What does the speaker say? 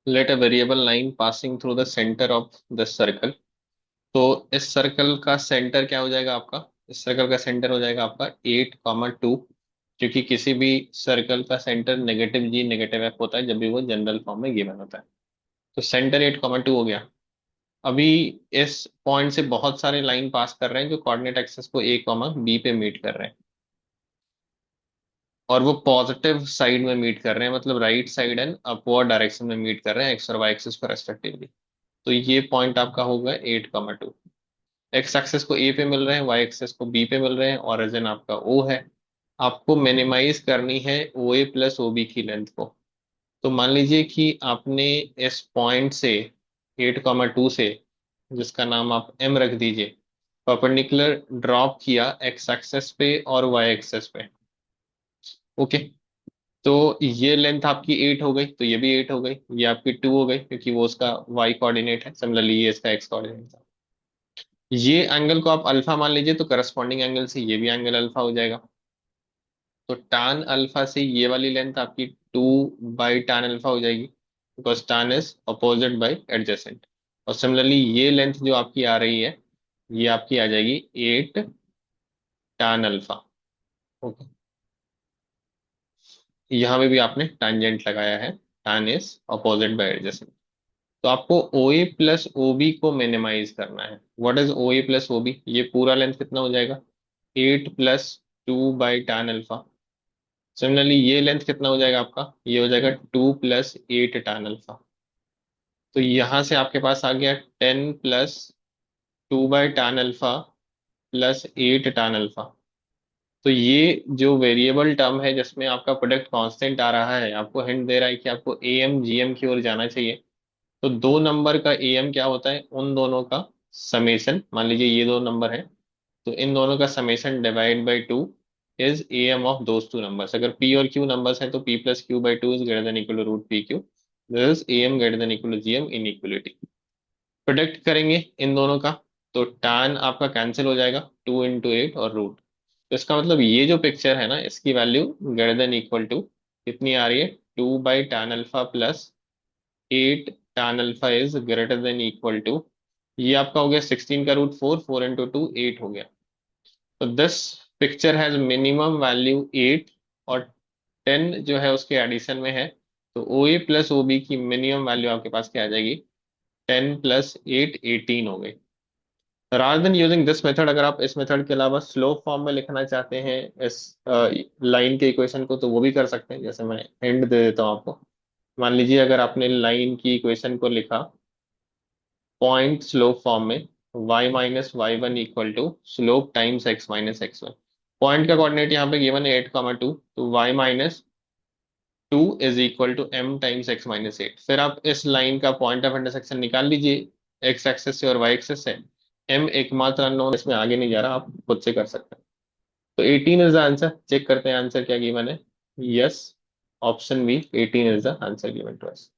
Late a variable line passing through the centre of the circle. तो इस circle का centre क्या हो जाएगा आपका? इस सर्कल का सेंटर हो जाएगा आपका 8, 2, क्योंकि किसी भी सर्कल का सेंटर -G, -F होता है जब भी वो जनरल फॉर्म में गिवन होता है। तो सेंटर 8, 2 हो गया। अभी इस पॉइंट से बहुत सारे लाइन पास कर रहे हैं जो कोऑर्डिनेट एक्सिस को A, B पे मीट कर रहे हैं, और वो पॉजिटिव साइड में मीट कर रहे हैं, मतलब right side and upward direction में मीट कर रहे हैं एक्स और वाई एक्सिस को रेस्पेक्टिवली। तो ये पॉइंट आपका होगा 8, 2। एक्स एक्सिस को ए पे मिल रहे हैं, वाई एक्सिस को बी पे मिल रहे हैं, ओरिजिन आपका ओ है। आपको मिनिमाइज करनी है ओ ए प्लस ओ बी की लेंथ को। तो मान लीजिए कि आपने इस पॉइंट से 8, 2 से, जिसका नाम आप एम रख दीजिए, परपेंडिकुलर ड्रॉप किया एक्स एक्सेस पे और वाई एक्सेस पे। ओके। तो ये लेंथ आपकी 8 हो गई, तो ये भी 8 हो गई, ये आपकी 2 हो गई क्योंकि वो उसका वाई कोऑर्डिनेट है, सिमिलरली ये इसका एक्स कोऑर्डिनेट था। ये एंगल को आप अल्फा मान लीजिए, तो करस्पॉन्डिंग एंगल से ये भी एंगल अल्फा हो जाएगा। तो tan अल्फा से ये वाली लेंथ आपकी 2/tan अल्फा हो जाएगी, because tan is opposite by adjacent. और सिमिलरली ये लेंथ जो आपकी आ रही है, ये आपकी आ जाएगी 8 tan अल्फा। ओके। यहाँ पे भी आपने टैंजेंट लगाया है, tan is opposite by adjacent. तो आपको O A plus O B को मिनिमाइज करना है। What is O A plus O B? ये पूरा लेंथ कितना हो जाएगा? 8 + 2/tan अल्फा। सिमिलरली ये लेंथ कितना हो जाएगा आपका? ये हो जाएगा 2 + 8 tan अल्फा। तो यहां से आपके पास आ गया 10 + 2/tan अल्फा +8 tan अल्फा। तो ये जो वेरिएबल टर्म है जिसमें आपका प्रोडक्ट कांस्टेंट आ रहा है, आपको हिंट दे रहा है कि आपको ए एम जी एम की ओर जाना चाहिए। तो दो नंबर का ए एम क्या होता है? उन दोनों का समेशन। मान लीजिए ये दो नंबर है, तो इन दोनों का summation divide by 2 is A M of those two numbers. अगर पी और क्यू नंबर्स हैं तो P + Q/2 is greater than equal to root P Q. This is A M greater than equal to G M inequality. Product करेंगे इन दोनों का, तो tan आपका कैंसिल हो जाएगा, 2 × 8 और रूट। तो इसका मतलब ये जो पिक्चर है ना, इसकी value greater than equal to कितनी आ रही है? 2/tan alpha +8 tan alpha is greater than equal to, ये आपका हो गया 16 का रूट 4, 4 × 2 8 हो गया। तो this picture has minimum value 8, और 10 जो है उसके एडिशन में है। तो ओ ए प्लस ओ बी की मिनिमम वैल्यू आपके पास क्या आ जाएगी? 10 + 8 18 हो गई। Rather than using this method, अगर आप इस मेथड के अलावा स्लोप फॉर्म में लिखना चाहते हैं इस लाइन के इक्वेशन को, तो वो भी कर सकते हैं। जैसे मैं एंड दे देता हूँ आपको। मान लीजिए अगर आपने लाइन की इक्वेशन को लिखा पॉइंट स्लोप फॉर्म में, y - y1 equal to slope times x - x1। Point का कोऑर्डिनेट यहाँ पे गिवन है 8, 2, तो y - 2 is equal to m times x - 8। फिर आप इस लाइन का पॉइंट ऑफ इंटरसेक्शन निकाल लीजिए, x एक्सेस से और y एक्सेस से। m एकमात्र अननोन, इसमें आगे नहीं जा रहा, आप खुद से कर सकते हैं। तो 18 इज द आंसर। चेक करते हैं आंसर क्या गिवन है। Yes, option B 18 is the answer given to us.